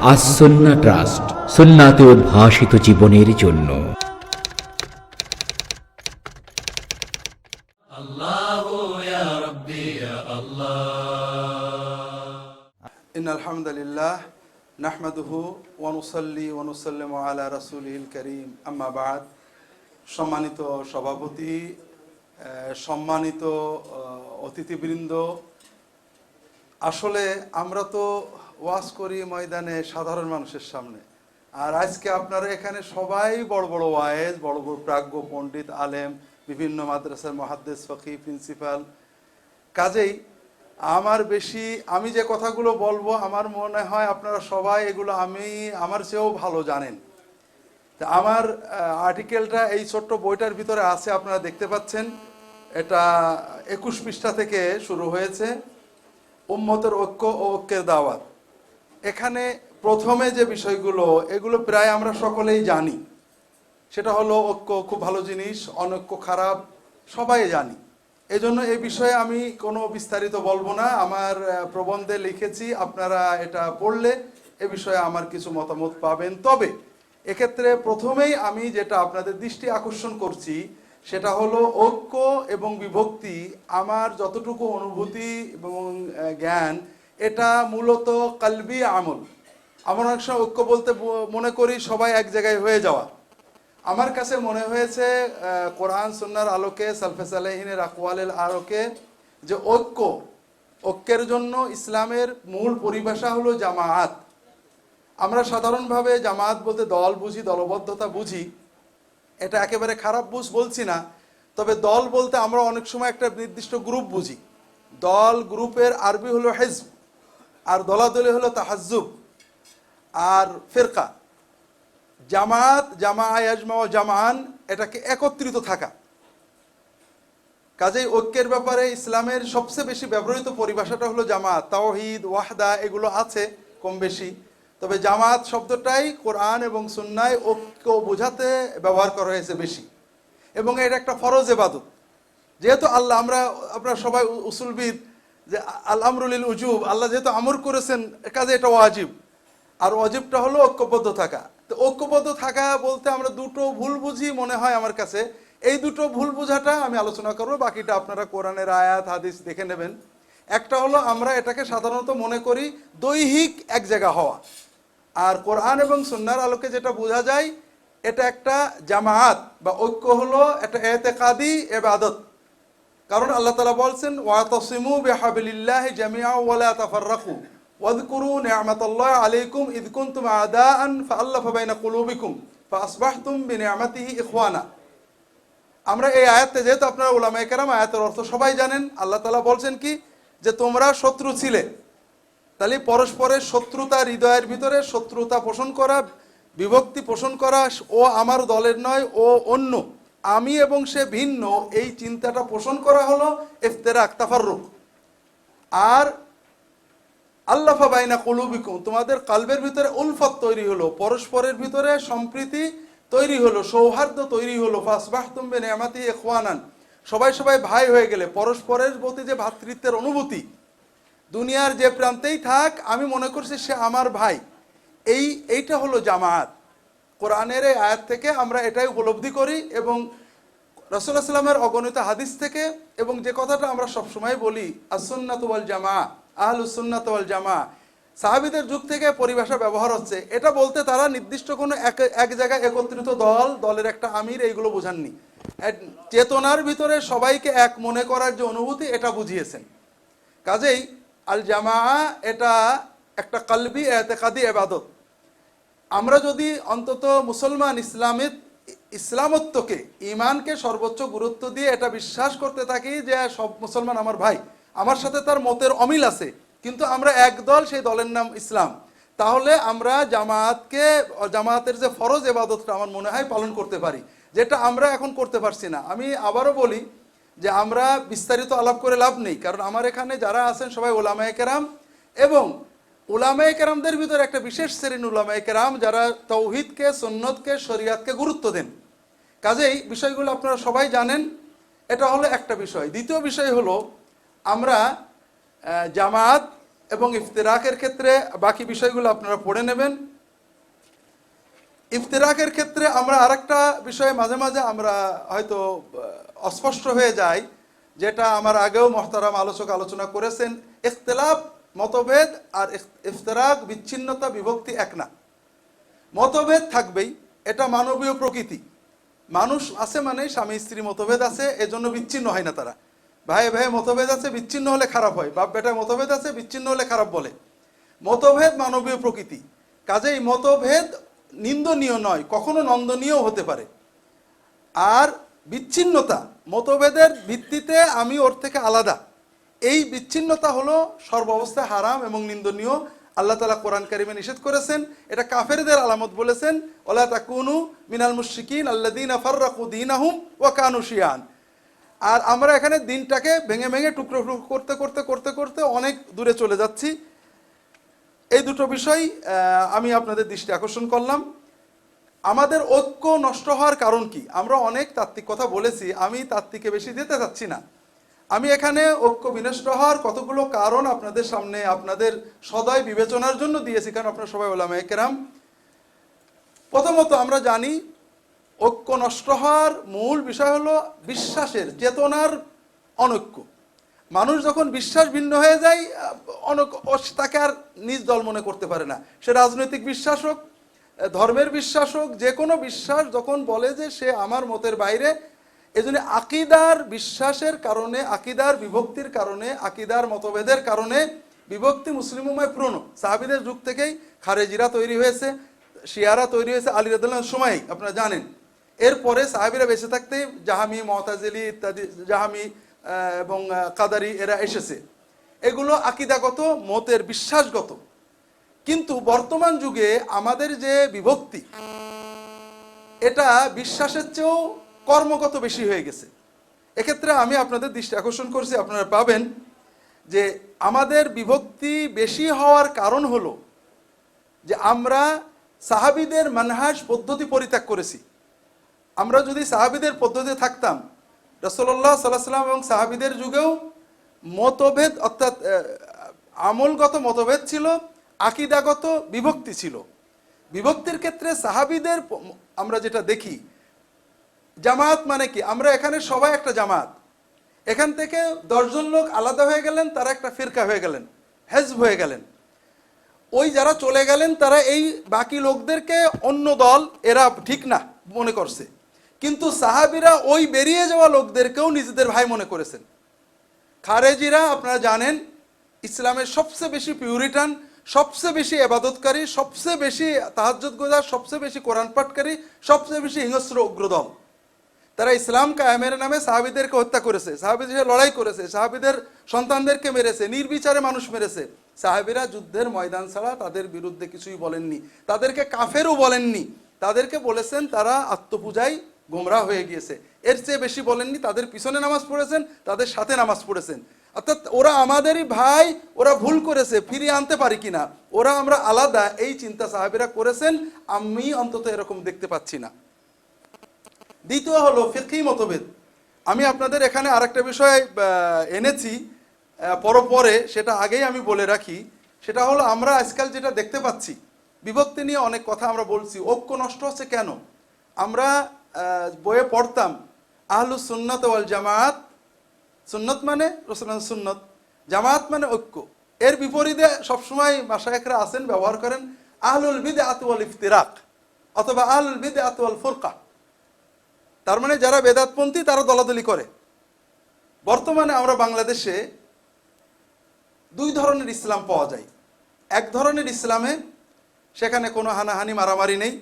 আসন্না trust, সুন্নাতে উদ্ভাসিত জীবনের জন্য। ইন্নাল হামদুলিল্লাহ নাহমাদুহু ওয়া নুসাল্লি ওয়া নুসাল্লিমু আলা রাসূলিল কারীম, আম্মা বা'দ। সম্মানিত সভাপতি, সম্মানিত অতিথিবৃন্দ, আসলে আমরা তো ওয়াজ করি ময়দানে সাধারণ মানুষের সামনে, আর আজকে আপনারা এখানে সবাই বড় বড় ওয়াইজ, বড় বড় প্রাজ্ঞ পণ্ডিত, আলেম, বিভিন্ন মাদ্রাসার মুহাদ্দিস, ফকিহ, প্রিন্সিপাল। কাজেই আমি যে কথাগুলো বলবো আমার মনে হয় আপনারা সবাই এগুলো আমার চেয়েও ভালো জানেন। আমার আর্টিকেলটা এই ছোট্ট বইটার ভিতরে আছে, আপনারা দেখতে পাচ্ছেন। এটা 21 পৃষ্ঠা থেকে শুরু হয়েছে, উম্মতের ঐক্য ও ঐক্যের দাওয়াত। এখানে প্রথমে যে বিষয়গুলো, এগুলো প্রায় আমরা সকলেই জানি। সেটা হলো ঐক্য খুব ভালো জিনিস, অনৈক্য খারাপ, সবাই জানি। এজন্য এই বিষয়ে আমি কোনো বিস্তারিত বলবো না। আমার প্রবন্ধে লিখেছি, আপনারা এটা পড়লে এ বিষয়ে আমার কিছু মতামত পাবেন। তবে এক্ষেত্রে প্রথমেই আমি যেটা আপনাদের দৃষ্টি আকর্ষণ করছি সেটা হলো ঐক্য এবং বিভক্তি। আমার যতটুকু অনুভূতি এবং জ্ঞান, এটা মূলত কালবি আমল। আমার অনেক সময় ঐক্য বলতে মনে করি সবাই এক জায়গায় হয়ে যাওয়া। আমার কাছে মনে হয়েছে কোরআন সুন্নাহর আলোকে, সালফে সালেহিনের আকওয়ালের আলোকে, যে ঐক্যের জন্য ইসলামের মূল পরিভাষা হলো জামায়াত। আমরা সাধারণভাবে জামায়াত বলতে দল বুঝি, দলবদ্ধতা বুঝি। এটা একেবারে খারাপ বলছি না, তবে দল বলতে আমরা অনেক সময় একটা নির্দিষ্ট গ্রুপ বুঝি। গ্রুপের আরবি হলো হিজব, আর দলাদলি হলো তাহাজ্জুব আর ফিরকা। জামাত, জামান, এটাকে একত্রিত থাকা। কাজেই ঐক্যের ব্যাপারে ইসলামের সবচেয়ে বেশি ব্যবহৃত পরিভাষাটা হলো জামাত। তাওহীদ, ওয়াহদা এগুলো আছে কম বেশি, তবে জামাত শব্দটাই কোরআন এবং সুন্নায় ঐক্য বোঝাতে ব্যবহার করা হয়েছে বেশি। এবং এটা একটা ফরজ ইবাদত। যেহেতু আপনারা সবাই উসুলবিদ, যে আল আমরুল উজুব, আল্লাহ যেহেতু আমর করেছেন, কাজে এটা ওয়াজিব। আর ওয়াজিবটা হলো ঐক্যবদ্ধ থাকা। তো ঐক্যবদ্ধ থাকা বলতে আমরা দুটো ভুল বুঝি মনে হয় আমার কাছে। এই দুটো ভুল বোঝাটা আমি আলোচনা করব, বাকিটা আপনারা কোরআনের আয়াত হাদিস দেখে নেবেন। একটা হলো আমরা এটাকে সাধারণত মনে করি দৈহিক এক জায়গা হওয়া, আর কোরআন এবং সুন্নাহর আলোকে যেটা বোঝা যায় এটা একটা জামায়াত বা ঐক্য হলো একটা ইতিকাদি ইবাদত। কারণ আল্লাহ তাআলা বলছেন, ওয়াতাসিমু বিহাবলিল্লাহি জামিআ ওয়া লা তাফাররাকু ওয়াযকুরু নি'মাতাল্লাহি আলাইকুম ইয কুনতুম আদাআন ফাআল্লাফা বাইনা কুলুবিকুম ফাআসবাহতুম বিনি'মাতিহি ইখওয়ানা। আমরা এই আয়াতে, যেহেতু আপনারা উলামায়ে কেরাম আয়াতের অর্থ সবাই জানেন, আল্লাহ তাআলা বলছেন কি, যে তোমরা শত্রু ছিলে, তাহলে পরস্পরের শত্রুতা, হৃদয়ের ভিতরে শত্রুতা পোষণ করা, বিভক্তি পোষণ করা, ও আমার দলের নয়, ও অন্য, আমি এবং সে ভিন্ন, এই চিন্তাটা পোষণ করা হলো ইফতিরাক, তাফাররুক। আর আল্লাফা বাইনা কুলুবিকুম, তোমাদের কালবের ভিতরে উলফত তৈরি হলো, পরস্পরের ভিতরে সম্প্রীতি তৈরি হলো, সৌহার্দ্য তৈরি হলো। ফাসবাহতুম বিনি'মাতিহি ইখওয়ানান, সবাই ভাই হয়ে গেলে, পরস্পরের প্রতি যে ভ্রাতৃত্বের অনুভূতি, দুনিয়ার যে প্রান্তেই থাক আমি মনে করছি সে আমার ভাই, এইটা হলো জামায়াত। কোরআনের এই আয়াত থেকে আমরা এটাই উপলব্ধি করি, এবং রাসূলুল্লাহ সাল্লাল্লাহু আলাইহি ওয়াসাল্লামের অগণিত হাদিস থেকে, এবং যে কথাটা আমরা সবসময় বলি, আস-সুন্নাতু ওয়াল জামা, আহলুস সুন্নাত ওয়াল জামা, সাহাবীদের যুগ থেকে পরিভাষা ব্যবহার হচ্ছে। এটা বলতে তারা নির্দিষ্ট কোনো এক জায়গায় একত্রিত দলের একটা আমির, এইগুলো বোঝাননি। চেতনার ভিতরে সবাইকে এক মনে করার যে অনুভূতি, এটা বুঝিয়েছেন। কাজেই আল জামা এটা একটা কালবি ইতিকাদি ইবাদত। আমরা যদি অন্তত মুসলমান ইসলামত্বকে, ইমানকে সর্বোচ্চ গুরুত্ব দিয়ে এটা বিশ্বাস করতে থাকি যে সব মুসলমান আমার ভাই, আমার সাথে তার মতের অমিল আছে, কিন্তু আমরা এক দল, সেই দলের নাম ইসলাম, তাহলে আমরা জামায়াতের যে ফরজ ইবাদতটা আমার মনে হয় পালন করতে পারি, যেটা আমরা এখন করতে পারছি না। আমি আবারও বলি যে আমরা বিস্তারিত আলাপ করে লাভ নেই, কারণ আমার এখানে যারা আছেন সবাই উলামায়ে কেরাম, এবং উলামায়ে কেরামদের ভিতরে একটা বিশেষ শ্রেণী উলামায়ে কেরাম যারা তাওহীদকে, সুন্নতকে, শরিয়াতকে গুরুত্ব দেন। কাজেই বিষয়গুলো আপনারা সবাই জানেন। এটা হলো একটা বিষয়। দ্বিতীয় বিষয় হলো আমরা জামায়াত এবং ইফতিরাকের ক্ষেত্রে বাকি বিষয়গুলো আপনারা পড়ে নেবেন। ইফতিরাকের ক্ষেত্রে আমরা আরেকটা বিষয়ে মাঝে মাঝে আমরা হয়তো অস্পষ্ট হয়ে যাই, যেটা আমার আগেও মহতারাম আলোচক আলোচনা করেছেন। ইখতিলাফ মতভেদ আর ইফতিরাক বিচ্ছিন্নতা বিভক্তি এক না। মতভেদ থাকবেই, এটা মানবীয় প্রকৃতি। মানুষ আছে মানে স্বামী স্ত্রী মতভেদ আছে, এজন্য বিচ্ছিন্ন হয় না তারা। ভাই ভাই মতভেদ আছে, বিচ্ছিন্ন হলে খারাপ হয়। বাপ বেটায় মতভেদ আছে, বিচ্ছিন্ন হলে খারাপ বলে। মতভেদ মানবীয় প্রকৃতি, কাজেই মতভেদ নিন্দনীয় নয়, কখনো নন্দনীয় হতে পারে। আর বিচ্ছিন্নতা মতভেদের ভিত্তিতে আমি ওর থেকে আলাদা, এই বিচ্ছিন্নতা হলো সর্বাবস্থায় হারাম এবং নিন্দনীয়। আল্লাহ তাআলা কোরআন কারিমে নিষেধ করেছেন, এটা কাফেরদের আলামত বলেছেন, ওয়ালা তাকুনু মিনাল মুশরিকিন আল্লাযীনা ফাররাকু দীনাহুম ওয়া কানু শিয়ান। আর আমরা এখানে দিনটাকে ভেঙে ভেঙে টুকরো টুকরো করতে করতে করতে করতে অনেক দূরে চলে যাচ্ছি। এই দুটো বিষয় আমি আপনাদের দৃষ্টি আকর্ষণ করলাম। আমাদের ঐক্য নষ্ট হওয়ার কারণ কি? আমরা অনেক তাত্ত্বিক কথা বলেছি, আমি তাত্ত্বিকে বেশি যেতে চাচ্ছি না। আমি এখানে ঐক্য বিনষ্ট হওয়ার কতগুলো কারণ আপনাদের সামনে আপনাদের সদয় বিবেচনার জন্য দিয়েছি, কারণ আপনারা সবাই উলামায়ে কেরাম। প্রথমত আমরা জানি ঐক্য নষ্ট হওয়ার মূল বিষয় হলো বিশ্বাসের চেতনার অনৈক্য। মানুষ যখন বিশ্বাস ভিন্ন হয়ে যায়, তাকে আর নিজ দল মনে করতে পারে না। সে রাজনৈতিক বিশ্বাস হোক, ধর্মের বিশ্বাস হোক, যে কোনো বিশ্বাস যখন বলে যে সে আমার মতের বাইরে, এজন্য আকিদার বিশ্বাসের কারণে, আকিদার বিভক্তির কারণে, আকিদার মতভেদের কারণে বিভক্তি মুসলিম উম্মায় পুরনো। সাহাবীদের যুগ থেকেই খারেজিরা তৈরি হয়েছে, শিয়ারা তৈরি হয়েছে আলী রাদিয়াল্লাহু সময়ই, আপনারা জানেন। এরপরে সাহাবীরা বেঁচে থাকতে জাহামি, মুতাজিলি ইত্যাদি, জাহামি এবং কাদারি এরা এসেছে। এগুলো আকিদাগত, মতের বিশ্বাসগত। কিন্তু বর্তমান যুগে আমাদের যে বিভক্তি, এটা বিশ্বাসের চেয়েও কর্মগত বেশি হয়ে গেছে। এক্ষেত্রে আমি আপনাদের দৃষ্টি আকর্ষণ করছি, আপনারা পাবেন যে আমাদের বিভক্তি বেশি হওয়ার কারণ হলো যে আমরা সাহাবীদের মানহাজ পদ্ধতি পরিত্যাগ করেছি। আমরা যদি সাহাবীদের পদ্ধতিতে থাকতাম, রাসূলুল্লাহ সাল্লাল্লাহু আলাইহি ওয়াসাল্লাম এবং সাহাবীদের যুগেও মতভেদ, অর্থাৎ আমলগত মতভেদ ছিল, আকিদাগত বিভক্তি ছিল। বিভক্তির ক্ষেত্রে সাহাবীদের আমরা যেটা দেখি, জামাত মানে কি, আমরা এখানে সবাই একটা জামাত, এখান থেকে 10 জন লোক আলাদা হয়ে গেলেন, তারা একটা ফিরকা হয়ে গেলেন, হেজব হয়ে গেলেন। ওই যারা চলে গেলেন তারা এই বাকি লোকদেরকে অন্য দল, এরা ঠিক না মনে করছে। কিন্তু সাহাবীরা ওই বেরিয়ে যাওয়া লোকদেরকেও নিজেদের ভাই মনে করেছেন। খারেজিরা আপনারা জানেন ইসলামের সবচেয়ে বেশি পিউরিটান, সবচেয়ে বেশি ইবাদতকারী, সবচেয়ে বেশি তাহাজ্জুদ গুজার, সবচেয়ে বেশি কোরআন পাঠকারী, সবচেয়ে বেশি হিংস্র উগ্রদল। তারা ইসলাম কায়েমের নামে সাহাবীদেরকে হত্যা করেছে, সাহাবীদের লড়াই করেছে, সাহাবীদের সন্তানদেরকে মেরেছে, নির্বিচারে মানুষ মেরেছে। সাহাবীরা যুদ্ধের ময়দান ছাড়া তাদের বিরুদ্ধে কিছুই বলেননি, তাদেরকে কাফেরও বলেননি, তাদেরকে বলেছেন তারা আত্মপূজায় গোমরা হয়ে গিয়েছে। এর চেয়ে বেশি বলেননি। তাদের পিছনে নামাজ পড়েছেন, তাদের সাথে নামাজ পড়েছেন। অর্থাৎ ওরা আমাদেরই ভাই, ওরা ভুল করেছে, ফিরিয়ে আনতে পারি কিনা, ওরা আমরা আলাদা, এই চিন্তা সাহাবীরা করেছেন। আমি অন্তত এরকম দেখতে পাচ্ছি না। দ্বিতীয় হলো ফিকহি মতভেদ। আমি আপনাদের এখানে আরেকটা বিষয় এনেছি পরে, সেটা আগেই আমি বলে রাখি। সেটা হলো আমরা আজকাল যেটা দেখতে পাচ্ছি, বিভক্তি নিয়ে অনেক কথা আমরা বলছি, ঐক্য নষ্ট হচ্ছে কেন? আমরা বইয়ে পড়তাম আহলুস সুন্নাত ওয়াল জামাত, সুন্নত মানে রাসূলুল্লাহর সুন্নত, জামাত মানে ঐক্য। এর বিপরীতে সবসময় মাশায়েখরা আছেন, ব্যবহার করেন আহলুল বিদআত ওয়াল ইফতিরাক অথবা আহলুল বিদআত ওয়াল ফুরকা। তার মানে যারা বেদাতপন্থী তারা দলাদলি করে। বর্তমানে আমরা বাংলাদেশে 2 ধরনের ইসলাম পাওয়া যায়। এক ধরনের ইসলামে সেখানে কোনো হানাহানি মারামারি নেই,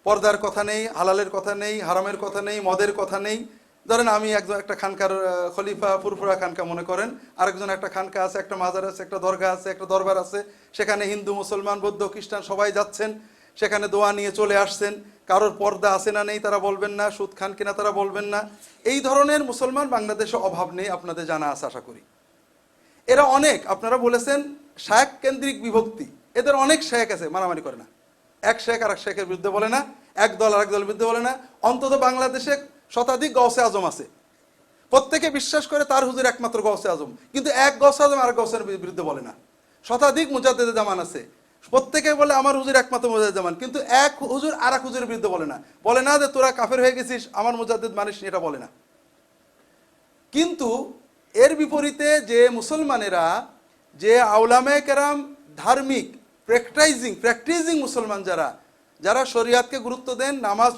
পর্দার কথা নেই, হালালের কথা নেই, হারামের কথা নেই, মদের কথা নেই। ধরেন আমি একটা খানকার খলিফা, ফুরফুরা খানকা মনে করেন, আরেকজন একটা খানকা আছে, একটা মাজার আছে, একটা দরগা আছে, একটা দরবার আছে, সেখানে হিন্দু, মুসলমান, বৌদ্ধ, খ্রিস্টান সবাই যাচ্ছেন, সেখানে দোয়া নিয়ে চলে আসছেন। কারোর পর্দা আছে না নেই তারা বলবেন না, সুদ খান কিনা তারা বলবেন না। এই ধরনের মুসলমান বাংলাদেশে অভাব নেই, আপনাদের জানা আছে আশা করি। এরা অনেক, আপনারা বলেছেন শায়েখ কেন্দ্রিক বিভক্তি, এদের অনেক শায়েখ আছে, মারামারি করে না। এক শায়েখ আর এক শায়েখের বিরুদ্ধে বলে না, এক দল আর এক দলের বিরুদ্ধে বলে না। অন্তত বাংলাদেশে শতাধিক গৌসে আজম আছে, প্রত্যেকে বিশ্বাস করে তার হুজুর একমাত্র গৌসে আজম, কিন্তু এক গৌসে আজম আর গৌসের বিরুদ্ধে বলে না। শতাধিক মুজাদ্দেদে জামান আছে, প্রত্যেকে বলে আমার হুজুর একমাত্র মুজাদ্দেদ জামান, কিন্তু এক হুজুর আর এক হুজুরের বিরুদ্ধে বলে না যে তোরা কাফের হয়ে গেছিস, আমার মুজাদ্দেদ মানিস নি, এটা বলে না। কিন্তু এর বিপরীতে যে মুসলমানেরা, যে আউলামায়ে কেরাম, ধার্মিক প্র্যাকটিসিং মুসলমান যারা শরিয়াতকে গুরুত্ব দেন, নামাজ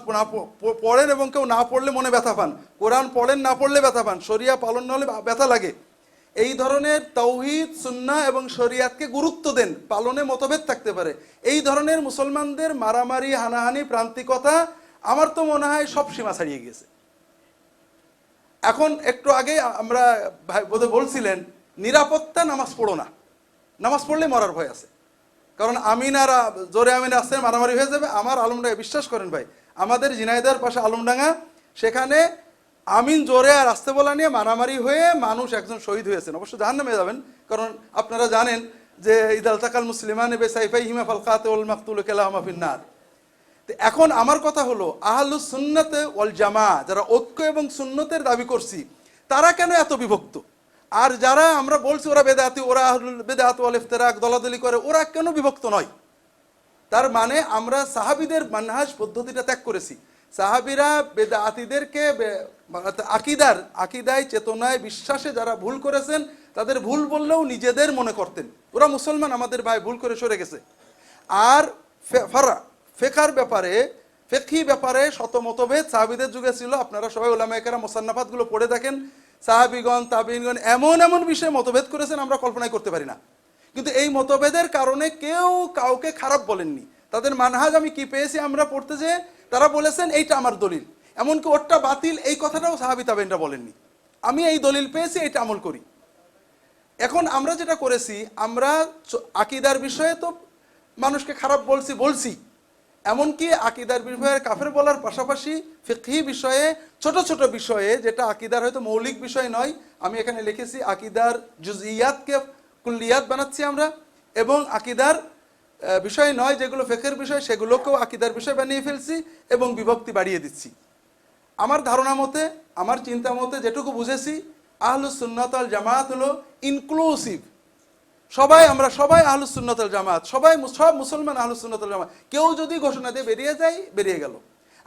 পড়েন এবং কেউ না পড়লে মনে ব্যথা পান, কোরআন পড়েন না পড়লে ব্যথা পান, শরিয়া পালন না হলে ব্যথা লাগে, এই ধরনের তাওহীদ সুন্নাহ এবং শরিয়াতকে গুরুত্ব দেন, পালনে মতভেদ থাকতে পারে, এই ধরনের মুসলমানদের মারামারি, হানাহানি, প্রান্তিকতা আমার তো মনে হয় সব সীমা ছাড়িয়ে গেছে। এখন একটু আগে আমরা বোধহয় বলছিলেন নিরাপত্তা, নামাজ পড়ো না, নামাজ পড়লে মরার ভয় আছে, কারণ আমিন আর জোরে আমিন আসতে মারামারি হয়ে যাবে। আমার আলমডাঙ্গা, বিশ্বাস করেন ভাই, আমাদের ঝিনাইদহের পাশে আলমডাঙ্গা, সেখানে আমিন জোরে আর আসতে বলা নিয়ে মারামারি হয়ে মানুষ একজন শহীদ হয়েছেন, অবশ্য জাহান্নামে যাবেন, কারণ আপনারা জানেন যে ইদাল তাকাল মুসলিমান বেসাইফাইহিমা ফালকাতে ওয়াল মাকতুল কালামা ফিন্নার। এখন আমার কথা হলো, আহলুস সুন্নাতে ওয়াল জামা, যারা ঐক্য এবং সুন্নতের দাবি করছি, তারা কেন এত বিভক্ত? আর যারা আমরা বলছি ওরা বেদাতি, ওরা আহলুল বেদাত ওয়াল ইফতিরাক, দলাদলি করে, ওরা কেন বিভক্ত নয়? তার মানে আমরা সাহাবীদের মানহাজ পদ্ধতিটা ত্যাগ করেছি। সাহাবীরা বেদাতিদেরকে আকিদায়, চেতনায়, বিশ্বাসে যারা ভুল করেছেন, তাদের ভুল বললেও নিজেদের মনে করতেন, ওরা মুসলমান, আমাদের ভাই, ভুল করে সরে গেছে। আর ফেকার ব্যাপারে, ফেকহি ব্যাপারে শত মতভেদ সাহাবীদের যুগে ছিল। আপনারা সবাই উলামায়ে কেরাম মুসান্নাফাতগুলো পড়ে দেখেন, সাহাবীগণ, তাবিঈনগণ এমন বিষয়ে মতভেদ করেছেন আমরা কল্পনাই করতে পারি না। কিন্তু এই মতভেদের কারণে কেউ কাউকে খারাপ বলেননি। তাদের মানহাজ আমি কি পেয়েছি আমরা পড়তে, যে তারা বলেছেন এইটা আমার দলিল, এমনকি ওরটা বাতিল, এই কথাটাও সাহাবী তাবেঈনরা বলেননি। আমি এই দলিল পেয়েছি, এইটা আমল করি। এখন আমরা যেটা করেছি, আমরা আকীদার বিষয়ে তো মানুষকে খারাপ বলছি, এমনকি আকীদার বিষয়ে কাফের বলার পাশাপাশি ফিকহি বিষয়ে, ছোট ছোট বিষয়ে, যেটা আকীদার হয়তো মৌলিক বিষয় নয়, আমি এখানে লিখেছি আকীদার জুজইয়াতকে কুল্লিয়াত বানাচ্ছি আমরা, এবং আকীদার বিষয় নয় যেগুলো ফিকহের বিষয়, সেগুলোকেও আকীদার বিষয় বানিয়ে ফেলছি এবং বিভক্তি বাড়িয়ে দিচ্ছি। আমার ধারণা মতে, আমার চিন্তা মতে যেটুকু বুঝেছি, আহলুস সুন্নাত ওয়াল জামাত হলো ইনক্লুসিভ। আমরা সবাই আহলুস সুন্নাত ওয়াল জামাত, সব মুসলমান আহলুস সুন্নাত ওয়াল জামাত। কেউ যদি ঘোষণা দিয়ে বেরিয়ে গেল।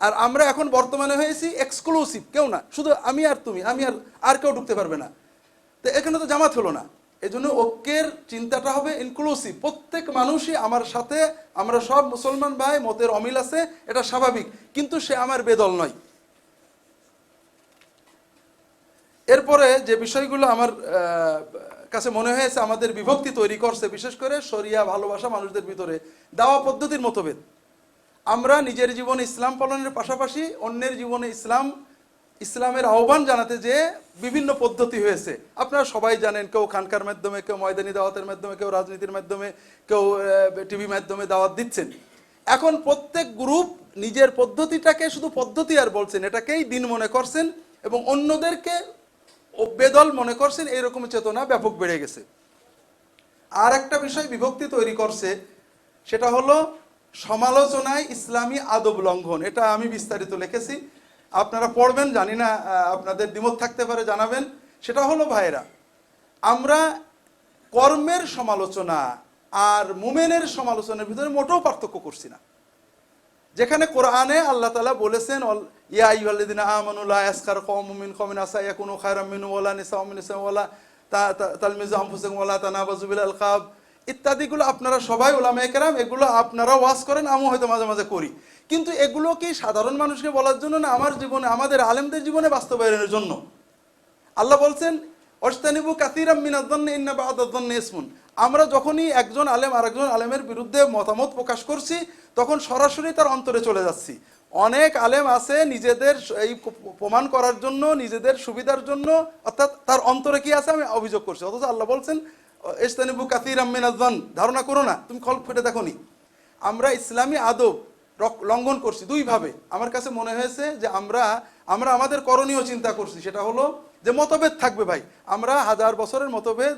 আর আমরা এখন বর্তমানে হয়েছি এক্সক্লুসিভ, কেউ না, শুধু আমি আর তুমি, আর কেউ ঢুকতে পারবে না। তো এখানে তো জামাত হলো না। এই জন্য ঐক্যের চিন্তাটা হবে ইনক্লুসিভ, প্রত্যেক মানুষই আমার সাথে, আমরা সব মুসলমান ভাই, মতের অমিল আছে, এটা স্বাভাবিক, কিন্তু সে আমার বেদল নয়। এরপরে যে বিষয়গুলো আমার কাছে মনে হয়েছে আমাদের বিভক্তি তৈরি করছে, বিশেষ করে শরিয়া ভালোবাসা মানুষদের ভিতরে, দাওয়া পদ্ধতির মতভেদ। আমরা নিজের জীবনে ইসলাম পালনের পাশাপাশি অন্যের জীবনে ইসলামের আহ্বান জানাতে যে বিভিন্ন পদ্ধতি হয়েছে, আপনারা সবাই জানেন। কেউ খানকার মাধ্যমে, কেউ ময়দানি দাওয়াতের মাধ্যমে, কেউ রাজনীতির মাধ্যমে, কেউ টিভি মাধ্যমে দাওয়াত দিচ্ছেন। এখন প্রত্যেক গ্রুপ নিজের পদ্ধতিটাকে শুধু পদ্ধতি আর বলছেন, এটাকেই দিন মনে করছেন, এবং অন্যদেরকে বেদল মনে করছেন। এইরকম চেতনা ব্যাপক বেড়ে গেছে। আর একটা বিষয় বিভক্তি তৈরি করছে, সেটা হলো সমালোচনায় ইসলামী আদব লঙ্ঘন। এটা আমি বিস্তারিত লিখেছি, আপনারা পড়বেন, জানি না আপনাদের দ্বিমত থাকতে পারে, জানাবেন। সেটা হলো ভাইরা, আমরা কর্মের সমালোচনা আর মুমিনের সমালোচনার ভিতরে মোটেও পার্থক্য করছি না। যেখানে কোরআনে আল্লাহ তাআলা বলেছেন, ইয়া আইয়ুহাল্লাযিনা আমানু লা ইয়াসখার কওমুম মিন কওমিন আসা ইয়াকুনু খায়রাম মিনহুম ওয়ালা নিসাউম মিন নিসাইন ওয়ালা তালমিজু আনফুসাকুম ওয়ালা তানাবাযু বিল আলকাব ইত্যাদিগুলো আপনারা সবাই উলামায়ে কেরাম, এগুলো আপনারা ওয়াজ করেন, আমিও হয়তো মাঝে মাঝে করি। কিন্তু এগুলো কি সাধারণ মানুষকে বলার জন্য না আমার জীবনে, আমাদের আলেমদের জীবনে বাস্তবায়নের জন্য? আল্লাহ বলছেন, ওয়াজতানিবু কাসীরাম মিনায-যন্নি ইন্না বা'দায-যন্নি ইসমুন। আমরা যখনই একজন আলেম আরেকজন আলেমের বিরুদ্ধে মতামত প্রকাশ করছি, তখন সরাসরি তার অন্তরে চলে যাচ্ছি। অনেক আলেম আছে নিজেদের এই প্রমাণ করার জন্য, নিজেদের সুবিধার জন্য, অর্থাৎ তার অন্তরে কি আছে আমি অভিযোগ করছি, অথচ আল্লাহ বলছেন ইজতানিবু কাসীরাম মিনায-যন্ন, ধারণা করো না, তুমি খলক ফেটে দেখোনি। আমরা ইসলামী আদব লঙ্ঘন করছি দুইভাবে। আমার কাছে মনে হয়েছে যে আমরা আমাদের করণীয় চিন্তা করছি, সেটা হলো যে মতভেদ থাকবে ভাই, আমরা 1000 বছরের মতভেদ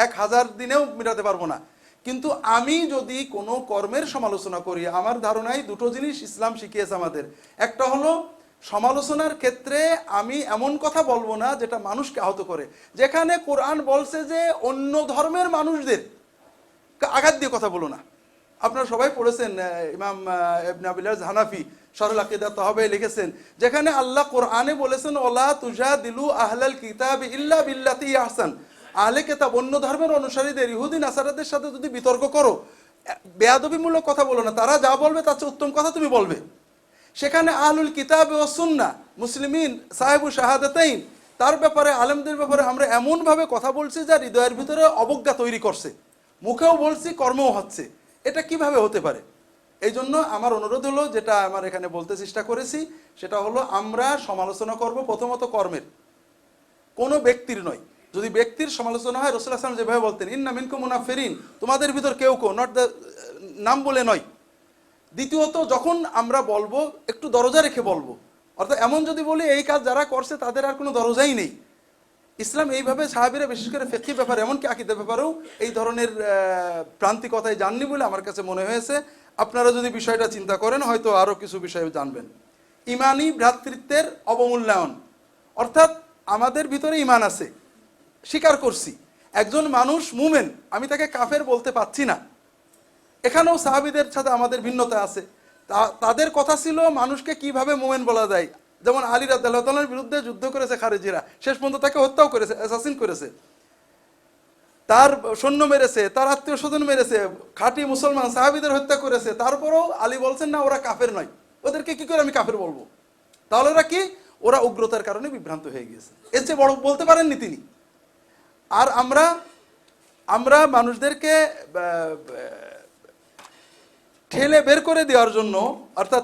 1000 দিনেও মেটাতে পারবো না। কিন্তু আমি যদি কোনো কর্মের সমালোচনা করি, আমার ধারণায় দুটো জিনিস ইসলাম শিখিয়েছে আমাদের। একটা হলো সমালোচনার ক্ষেত্রে আমি এমন কথা বলবো না যেটা মানুষকে আহত করে। যেখানে কোরআন বলছে যে অন্য ধর্মের মানুষদের আঘাত দিয়ে কথা বলো না। আপনারা সবাই পড়েছেন, ইমাম ইবনে আবিল আজ হানাফি শারহুল আকিদা তাহাবে লিখেছেন, যেখানে আল্লাহ কোরআনে বলেছেন ওয়ালা তুজাদিলু আহলাল কিতাবি ইল্লা বিল্লাতি আহসান, আহলে কিতাব অন্য ধর্মের অনুসারীদের ইহুদি নাসারাদের সাথে যদি বিতর্ক করো, বেয়াদবিমূলক কথা বলো না, তারা যা বলবে তার চেয়ে উত্তম কথা তুমি বলবে। সেখানে আহলুল কিতাব ও সুন্নাহ মুসলিমিন সাহেবু শাহাদাতাইন তার ব্যাপারে, আলেমদের ব্যাপারে আমরা এমনভাবে কথা বলছি যা হৃদয়ের ভিতরে অবজ্ঞা তৈরি করছে, মুখেও বলছি কর্মও হচ্ছে। এটা কিভাবে হতে পারে? এই জন্য আমার অনুরোধ হলো, যেটা আমার এখানে বলতে চেষ্টা করেছি, সেটা হলো আমরা সমালোচনা করব প্রথমত কর্মের, কোনো ব্যক্তির নয়। যদি ব্যক্তির সমালোচনা হয়, রাসূলুল্লাহ সাল্লাল্লাহু আলাইহি ওয়াসাল্লাম যেভাবে বলতেন ইন্না মিনকুম মুনাফিরিন, তোমাদের ভিতর কেউ কেউ, নট দ্য নাম বলে নয়। দ্বিতীয়ত যখন আমরা বলবো একটু দরজা রেখে বলবো, অর্থাৎ এমন যদি বলি এই কাজ যারা করছে তাদের আর কোনো দরজাই নেই। ইসলাম এইভাবে সাহাবীরা বিশেষ করে ফিকহি ব্যাপারে, এমনকি আকীদার ব্যাপারেও এই ধরনের প্রান্তিকতায় জাননি বলে আমার কাছে মনে হয়েছে। আপনারা যদি বিষয়টা চিন্তা করেন হয়তো আরও কিছু বিষয় জানবেন। ইমানি ভ্রাতৃত্বের অবমূল্যায়ন, অর্থাৎ আমাদের ভিতরে ইমান আছে, স্বীকার করছি, একজন মানুষ মুমেন, আমি তাকে কাফের বলতে পারছি না। এখানেও সাহাবীদের সাথে আমাদের ভিন্নতা আছে। তাদের কথা ছিল মানুষকে কিভাবে মুমেন বলা যায়। যেমন আলী রাদিয়াল্লাহু তাআলার বিরুদ্ধে যুদ্ধ করেছে খারেজিরা, শেষ পর্যন্ত তাকে হত্যাও করেছে, অ্যাসাসিন করেছে, তার সৈন্য মেরেছে, তার আত্মীয় স্বজন মেরেছে, খাঁটি মুসলমান সাহাবীদের হত্যা করেছে। তারপরেও আলী বলছেন না ওরা কাফের নয়, ওদেরকে কি করে আমি কাফের বলবো? তাহলে ওরা কি? ওরা উগ্রতার কারণে বিভ্রান্ত হয়ে গিয়েছে, এর চেয়ে বড় বলতে পারেননি তিনি। আর আমরা মানুষদেরকে ঠেলে বের করে দেওয়ার জন্য, অর্থাৎ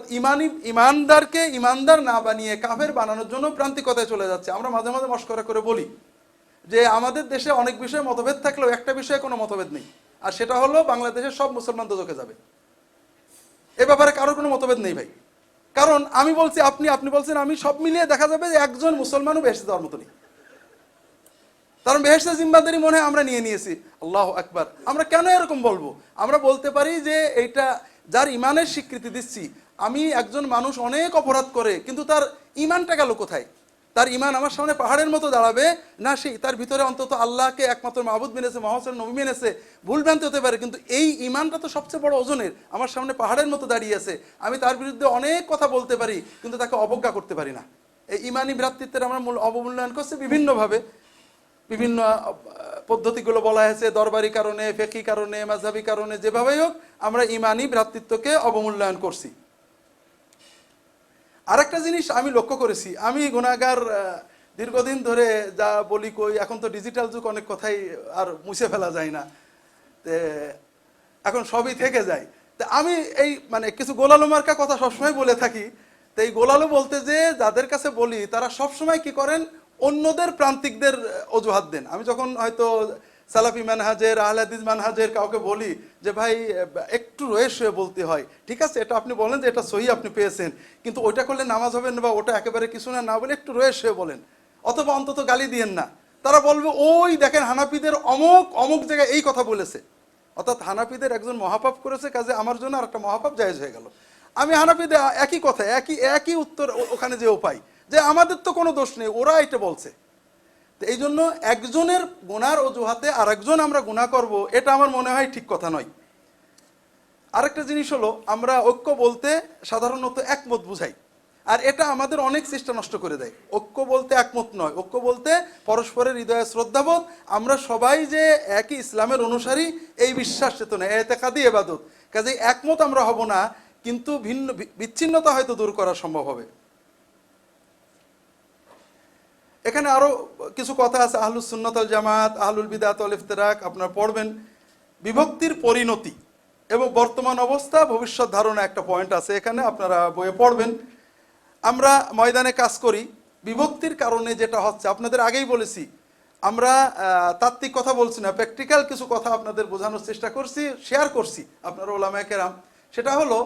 ইমানদারকে ইমানদার না বানিয়ে কাফের বানানোর জন্য প্রান্তিকতায় চলে যাচ্ছে। আমরা মাঝে মাঝে মশকরা করে বলি যে আমাদের দেশে অনেক বিষয়ে মতভেদ থাকলেও একটা বিষয়ে কোনো মতভেদ নেই, আর সেটা হলো বাংলাদেশের সব মুসলমান দোজখে যাবে। এ ব্যাপারে কারোর কোনো মতভেদ নেই ভাই, কারণ আমি বলছি আপনি বলছেন আমি, সব মিলিয়ে দেখা যাবে যে একজন মুসলমানও বেহেশতে যাওয়ার মতো নেই। কারণ বেহেশতের জিম্মাদারি মনে হয় আমরা নিয়ে নিয়েছি। আল্লাহু আকবার। আমরা কেন এরকম বলবো? আমরা বলতে পারি যে এইটা যার ইমানের স্বীকৃতি দিচ্ছি, আমি একজন মানুষ অনেক অপরাধ করে কিন্তু তার ইমানটা গেল কোথায়? তার ইমান আমার সামনে পাহাড়ের মতো দাঁড়াবে না, সেই তার ভিতরে অন্তত আল্লাহকে একমাত্র মাবুদ মেনেছে, মুহাম্মদ নবী মেনেছে। ভুলভ্রান্তি হতে পারে কিন্তু এই ইমানটা তো সবচেয়ে বড় ওজনের, আমার সামনে পাহাড়ের মতো দাঁড়িয়ে আছে। আমি তার বিরুদ্ধে অনেক কথা বলতে পারি কিন্তু তাকে অবজ্ঞা করতে পারি না। এই ইমানি ভ্রাতৃত্বের আমরা অবমূল্যায়ন করছি বিভিন্নভাবে, বিভিন্ন পদ্ধতিগুলো বলা হয়েছে, দরবারি কারণে, ফিকহি কারণে, মাযহাবি কারণে, যেভাবেই হোক আমরা ইমানি ভ্রাতৃত্বকে অবমূল্যায়ন করছি। আরেকটা জিনিস আমি লক্ষ্য করেছি, আমি গুনাহগার, দীর্ঘদিন ধরে যা বলি কই, এখন তো ডিজিটাল যুগ, অনেক কথাই আর মুছে ফেলা যায় না, এখন সবই থেকে যায়। তা আমি এই কিছু গোলালো মার্কা কথা সবসময় বলে থাকি। তো এই গোলালো বলতে যে যাদের কাছে বলি তারা সবসময় কি করেন, অন্যদের প্রান্তিকদের অজুহাত দেন। আমি যখন হয়তো সালাফি মানহাজের, আহলে হাদিস মানহাজের কাউকে বলি যে ভাই একটু রয়ে শুয়ে বলতে হয়, ঠিক আছে এটা আপনি বলেন যে এটা সহি আপনি পেয়েছেন, কিন্তু ওইটা করলে নামাজ হবে না বা ওটা একেবারে কিছু না, না বলে একটু রয়ে শুয়ে বলেন, অথবা অন্তত গালি দিয়েন না। তারা বলবে ওই দেখেন হানাফিদের অমুক জায়গায় এই কথা বলেছে, অর্থাৎ হানাফিদের একজন মহাপাপ করেছে, কাজে আমার জন্য আর একটা মহাপাপ জায়েজ হয়ে গেল। আমি হানাফিদের একই কথা, একই উত্তর ওখানে যেও পাই যে আমাদের তো কোনো দোষ নেই, ওরা এটা বলছে। তো এই জন্য একজনের গুনার অজুহাতে আর একজন আমরা গুনাহ করব, এটা আমার মনে হয় ঠিক কথা নয়। আরেকটা জিনিস হলো, আমরা ঐক্য বলতে সাধারণত একমত বুঝাই, আর এটা আমাদের অনেক চেষ্টা নষ্ট করে দেয়। ঐক্য বলতে একমত নয়, ঐক্য বলতে পরস্পরের হৃদয়ে শ্রদ্ধাবোধ, আমরা সবাই যে একই ইসলামের অনুসারী এই বিশ্বাস চেতনা, এতেকাদি ইবাদত। কাজেই একমত আমরা হব না, কিন্তু বিচ্ছিন্নতা হয়তো দূর করা সম্ভব হবে। এখানে আরো কিছু কথা আছে, আহলুস সুন্নাত ওয়াল জামাত, আহলুল বিদআত ওয়াল ইফতিরাক, আপনারা পড়বেন। বিভক্তির পরিণতি এবং বর্তমান অবস্থা, ভবিষ্যৎ ধারণা একটা পয়েন্ট আছে এখানে, আপনারা বইয়ে পড়বেন। আমরা ময়দানে কাজ করি, বিভক্তির কারণে যেটা হচ্ছে আপনাদের আগেই বলেছি, আমরা তাত্ত্বিক কথা বলছি না, প্র্যাকটিক্যাল কিছু কথা আপনাদের বোঝানোর চেষ্টা করছি, শেয়ার করছি আপনারা ওলামায়ে কেরাম। সেটা হলো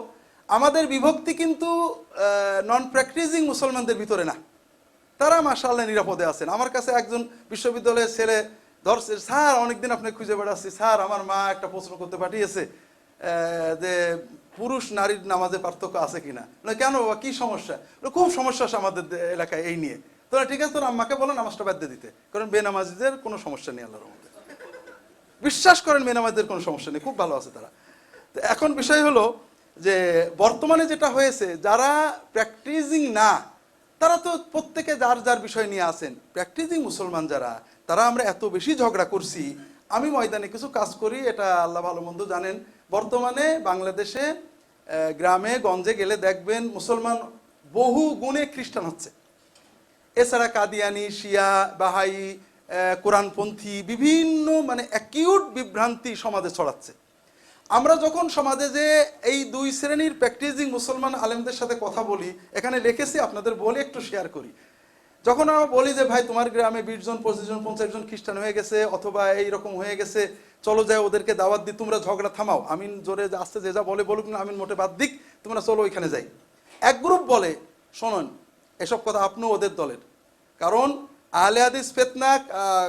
আমাদের বিভক্তি কিন্তু নন প্র্যাকটিসিং মুসলমানদের ভিতরে না, তারা মাশাআল্লাহ নিরাপদে আছেন। আমার কাছে একজন বিশ্ববিদ্যালয়ের ছেলে ধরছে, স্যার অনেকদিন আপনি খুঁজে বেড়াচ্ছি, স্যার আমার মা একটা প্রশ্ন করতে পাঠিয়েছে যে পুরুষ নারীর নামাজে পার্থক্য আছে কিনা। কেন, কি সমস্যা? খুব সমস্যা আছে আমাদের এলাকায় এই নিয়ে। তোরা ঠিক আছে, তোর আম্মাকে বলো নামাজটা বাদ দিয়ে দিতে, কারণ বেনামাজিদের কোনো সমস্যা নেই আল্লাহর রহমতে। বিশ্বাস করেন মেনামাজদের কোনো সমস্যা নেই, খুব ভালো আছে তারা। তো এখন বিষয় হলো যে বর্তমানে যেটা হয়েছে, যারা প্র্যাকটিসিং না তারা তো প্রত্যেকে যার যার বিষয় নিয়ে আসেন। প্র্যাকটিসিং মুসলমান যারা, তারা আমরা এত বেশি ঝগড়া করছি। আমি ময়দানে কিছু কাজ করি, এটা আল্লাহ ভালো মন্দ জানেন। বর্তমানে বাংলাদেশে গ্রামে গঞ্জে গেলে দেখবেন মুসলমান বহু গুণে খ্রিস্টান হচ্ছে। এছাড়া কাদিয়ানি, শিয়া, বাহাই, কোরআনপন্থী বিভিন্ন মানে অ্যাকিউট বিভ্রান্তি সমাজে ছড়াচ্ছে। আমরা যখন সমাজে যে এই দুই শ্রেণীর প্র্যাকটিসিং মুসলমান আলেমদের সাথে কথা বলি, এখানে লিখেছি আপনাদের বলি, একটু শেয়ার করি। যখন আমরা বলি যে ভাই তোমার গ্রামে 20 জন 25 জন 50 জন খ্রিস্টান হয়ে গেছে অথবা এইরকম হয়ে গেছে, চলো যাই ওদেরকে দাওয়াত দিই, তোমরা ঝগড়া থামাও, আমিন জোরে আসতে যে যা বলে বলুক না, আমিন মোটে বাদ দিক, তোমরা চলো ওইখানে যাই। এক গ্রুপ বলে শোনেন এসব কথা আপনিও ওদের দলের, কারণ আহলে হাদিস ফিতনা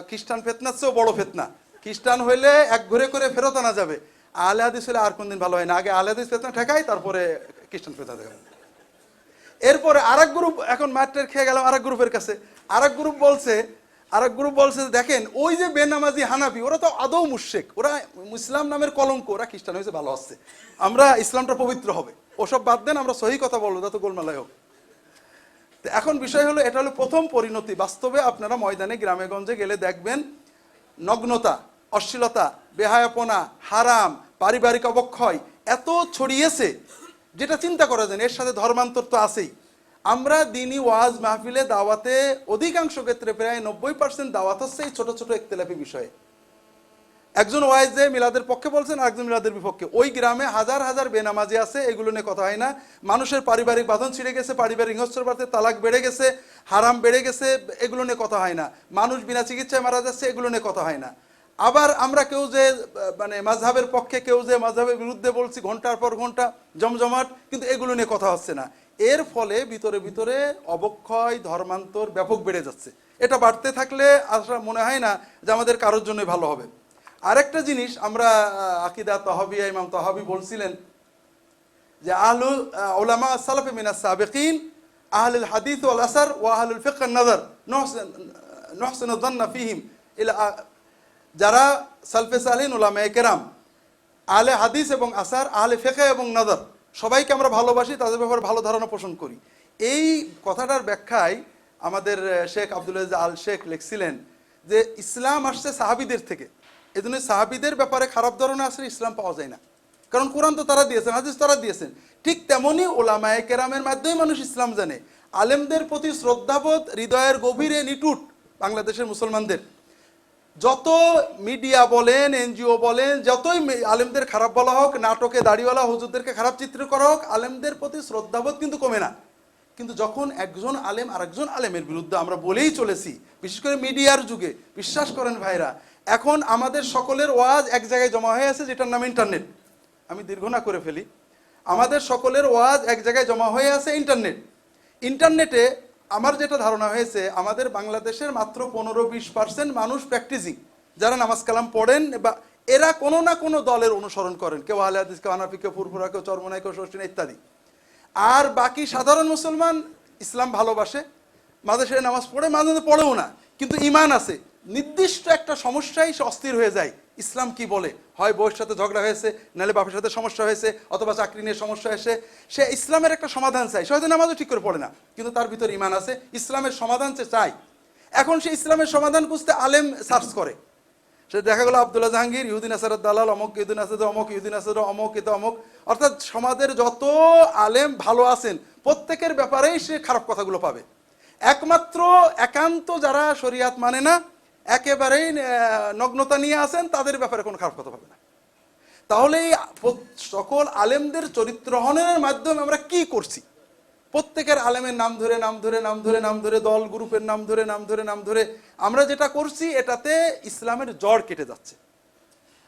খ্রিস্টান ফিতনার চেয়েও বড় ফিতনা। খ্রিস্টান হইলে এক ঘুরে করে ফেরত আনা যাবে, আহলে হাদিস হলে আর কোনদিন ভালো হয় না, আগে আহলে হাদিস ফিতনা ঠেকাই তারপরে খ্রিস্টান ফিতনা দেখাবো। এরপরে আরেক গ্রুপ, এখন মাঠের খেয়ে গেলাম আরেক গ্রুপের কাছে। আরেক গ্রুপ বলছে দেখেন ওই যে বেনামাজি হানাফি, ওরা তো আদৌ মুশরিক, ওরা ইসলাম নামের কলঙ্ক, ওরা খ্রিস্টান হয়েছে ভালো আসছে, আমরা ইসলামটা পবিত্র হবে, ওসব বাদ দেন, আমরা সহি কথা বলবো, যত গোলমালাই হোক। তো এখন বিষয় হলো, এটা হলো প্রথম পরিণতি। বাস্তবে আপনারা ময়দানে গ্রামে গঞ্জে গেলে দেখবেন নগ্নতা, অশ্লীলতা, বেহায়াপনা, হারাম, পারিবারিক অবক্ষয় এত ছড়িয়েছে যেটা চিন্তা করা যায় না। এর সাথে ধর্মান্তর তো আছেই। আমরা দিনী ওয়াজ মাহফিলে দাওয়াতে অধিকাংশ ক্ষেত্রে প্রায় 90% দাওয়াত হচ্ছে এই ছোট ছোট ইখতিলাফি বিষয়ে। একজন ওয়াইজে মিলাদের পক্ষে বলছেন, আরেকজন মিলাদের বিপক্ষে। ওই গ্রামে হাজার হাজার বেনামাজি আছে, এগুলো নিয়ে কথা হয় না। মানুষের পারিবারিক বাঁধন ছিঁড়ে গেছে, পারিবারিক হিংস্র বাড়তে, তালাক বেড়ে গেছে, হারাম বেড়ে গেছে, এগুলো নিয়ে কথা হয় না। মানুষ বিনা চিকিৎসায় মারা যাচ্ছে, এগুলো নিয়ে কথা হয় না। আবার আমরা কেউ যে মানে মাযহাবের পক্ষে, কেউ যে মাযহাবের বিরুদ্ধে বলছি ঘন্টার পর ঘন্টা জমজমাট, কিন্তু এগুলো নিয়ে কথা হচ্ছে না। এর ফলে ভিতরে ভিতরে অবক্ষয়, ধর্মান্তর ব্যাপক বেড়ে যাচ্ছে। এটা বাড়তে থাকলে আসলে মনে হয় না যে আমাদের কারোর জন্যই ভালো হবে। আরেকটা জিনিস, আমরা আকিদা তাহাবিয়া ইমাম তাহাবি বলছিলেন যে আহলুল উলামা সালাফে মিনাস সাবিকিন আহলুল হাদিস ওয়াল আসার ওয়া আহলুল ফিকহ ওয়ান নাযার নহসিনু যান্না ফীহিম ইলা, যারা সালফে সালিহিন উলামায়ে কেরাম, আহলে হাদিস এবং আসার, আহলে ফিকহ এবং নাযার, সবাইকে আমরা ভালোবাসি, তাদের ব্যাপারে ভালো ধারণা পোষণ করি। এই কথাটার ব্যাখ্যায় আমাদের শেখ আব্দুল আজিজ আল শেখ লিখছিলেন যে ইসলাম আসছে সাহাবীদের থেকে, এই জন্য সাহাবীদের ব্যাপারে খারাপ ধারণা আসলে ইসলাম পাওয়া যায় না, কারণ কোরআন তো তারা দিয়েছেন, হাদিস তারা দিয়েছেন। ঠিক তেমনি ওলামায়ে কেরামের মাধ্যমে মানুষ ইসলাম জানে। আলেমদের প্রতি শ্রদ্ধাবোধ হৃদয়ের গভীরে নিটুট বাংলাদেশের মুসলমানদের। যত মিডিয়া বলেন, এনজিও বলেন, যতই আলেমদের খারাপ বলা হোক, নাটকে দাড়িওয়ালা হুজুরদেরকে খারাপ চিত্র করা হোক, আলেমদের প্রতি শ্রদ্ধাবোধ কিন্তু কমে না। কিন্তু যখন একজন আলেম আরেকজন আলেমের বিরুদ্ধে, আমরা বলেই চলেছি, বিশেষ করে মিডিয়ার যুগে, বিশ্বাস করেন ভাইরা, এখন আমাদের সকলের ওয়াজ এক জায়গায় জমা হয়ে আছে, যেটার নাম ইন্টারনেট। আমি দীর্ঘ না করে ফেলি, আমাদের সকলের ওয়াজ এক জায়গায় জমা হয়ে আছে ইন্টারনেটে। আমার যেটা ধারণা হয়েছে, আমাদের বাংলাদেশের মাত্র 15-20% মানুষ প্র্যাকটিসিং, যারা নামাজ কালাম পড়েন, বা এরা কোনো না কোনো দলের অনুসরণ করেন, কেউ আহলে হাদিস, কেউ হানাফি, কেউ ফুরফুরা, কেউ চরমনাই, কেউ শর্টিনা ইত্যাদি। আর বাকি সাধারণ মুসলমান ইসলাম ভালোবাসে, মাঝে সাঝে নামাজ পড়ে, মাঝে মাঝে পড়েও না, কিন্তু ইমান আছে। নির্দিষ্ট একটা সমস্যায় সে অস্থির হয়ে যায়, ইসলাম কি বলে, হয় বউয়ের সাথে ঝগড়া হয়েছে, নাহলে বাপের সাথে সমস্যা হয়েছে, অথবা চাকরি নিয়ে সমস্যা হয়েছে, সে ইসলামের একটা সমাধান চায়। সে হয়তো নামাজও ঠিক করে পড়ে না, কিন্তু তার ভিতর ইমান আছে, ইসলামের সমাধান সে চায়। এখন সে ইসলামের সমাধান খুঁজতে আলেম সার্চ করে। সে দেখা গেল আব্দুল্লাহ জাহাঙ্গীর, ইহুদিন আসারের দালাল, অমক ইহুদিন আসাদ, অমক ইহুদিন আসাদ, অমক এত অমক, অর্থাৎ সমাজের যত আলেম ভালো আছেন প্রত্যেকের ব্যাপারেই সে খারাপ কথাগুলো পাবে। একমাত্র একান্ত যারা শরিয়াত মানে না, একেবারেই নগ্নতা নিয়ে আসেন, তাদের ব্যাপারে কোনো খারাপ কথা পাবে না। তাহলে এই সকল আলেমদের চরিত্রহনের মাধ্যমে আমরা কি করছি? প্রত্যেকের আলেমের নাম ধরে নাম ধরে নাম ধরে নাম ধরে, দল গ্রুপের নাম ধরে নাম ধরে নাম ধরে আমরা যেটা করছি, এটাতে ইসলামের জড় কেটে যাচ্ছে।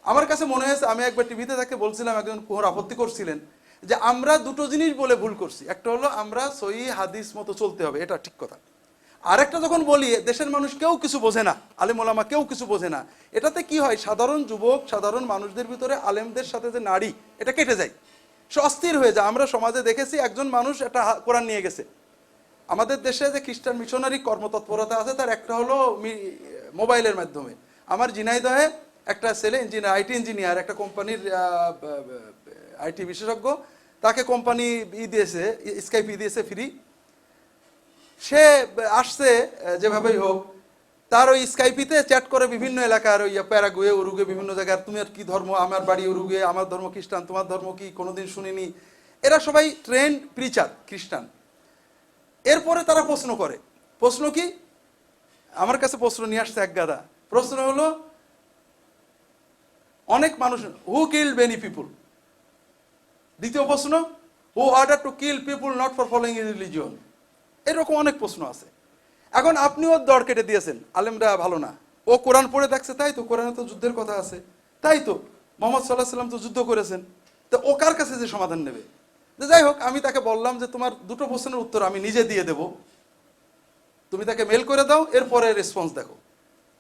আমার কাছে মনে হয়েছে, আমি একবার টিভিতে তাকে বলছিলাম, একজন কোহর আপত্তি করছিলেন যে আমরা দুটো জিনিস বলে ভুল করছি। একটা হলো আমরা সহিহ হাদিস মতো চলতে হবে, এটা ঠিক কথা। আরেকটা যখন বলি দেশের মানুষ কেউ কিছু বোঝে না, আলেম ওলামা কেউ কিছু বোঝে না, এটাতে কি হয়, সাধারণ যুবক, সাধারণ মানুষদের ভিতরে আলেমদের সাথে যে নাড়ি, এটা কেটে যায়, সে অস্থির হয়ে যায়। আমরা সমাজে দেখেছি, একজন মানুষ একটা কোরআন নিয়ে গেছে। আমাদের দেশে যে খ্রিস্টান মিশনারি কর্মতৎপরতা আছে, তার একটা হলো মোবাইলের মাধ্যমে। আমার ঝিনাইদহে একটা ছেলে ইঞ্জিনিয়ার, আইটি ইঞ্জিনিয়ার, একটা কোম্পানির আইটি বিশেষজ্ঞ, তাকে কোম্পানি দিয়েছে, স্কাইপ দিয়েছে ফ্রি। সে আসছে যেভাবেই হোক, তার ওই স্কাইপিতে চ্যাট করে বিভিন্ন এলাকার ওই প্যারাগুয়ে, উরুগুয়ে, বিভিন্ন জায়গার, তুমি আর কি ধর্ম, আমার বাড়ি উরুগুয়ে, আমার ধর্ম খ্রিস্টান, তোমার ধর্ম কি, কোনোদিন শুনিনি। এরা সবাই ট্রেন্ড প্রিচার খ্রিস্টান। এরপরে তারা প্রশ্ন করে, প্রশ্ন কি, আমার কাছে প্রশ্ন নিয়ে আসছে এক গাদা। প্রশ্ন হলো, অনেক মানুষ, হু কিল্ড মেনি পিপুল। দ্বিতীয় প্রশ্ন, who order to kill people not for following religion. এরকম অনেক প্রশ্ন আছে। এখন আপনি ওর দর কেটে দিয়েছেন, আলেমরা ভালো না, ও কোরআন পড়ে দেখছে, তাই তো কোরআনে তো যুদ্ধের কথা আছে, তাই তো মোহাম্মদ সাল্লাহ সাল্লাম তো যুদ্ধ করেছেন, তো ও কার কাছে যে সমাধান নেবে। যাই হোক, আমি তাকে বললাম যে তোমার দুটো প্রশ্নের উত্তর আমি নিজে দিয়ে দেব, তুমি তাকে মেল করে দাও, এরপরে রেসপন্স দেখো।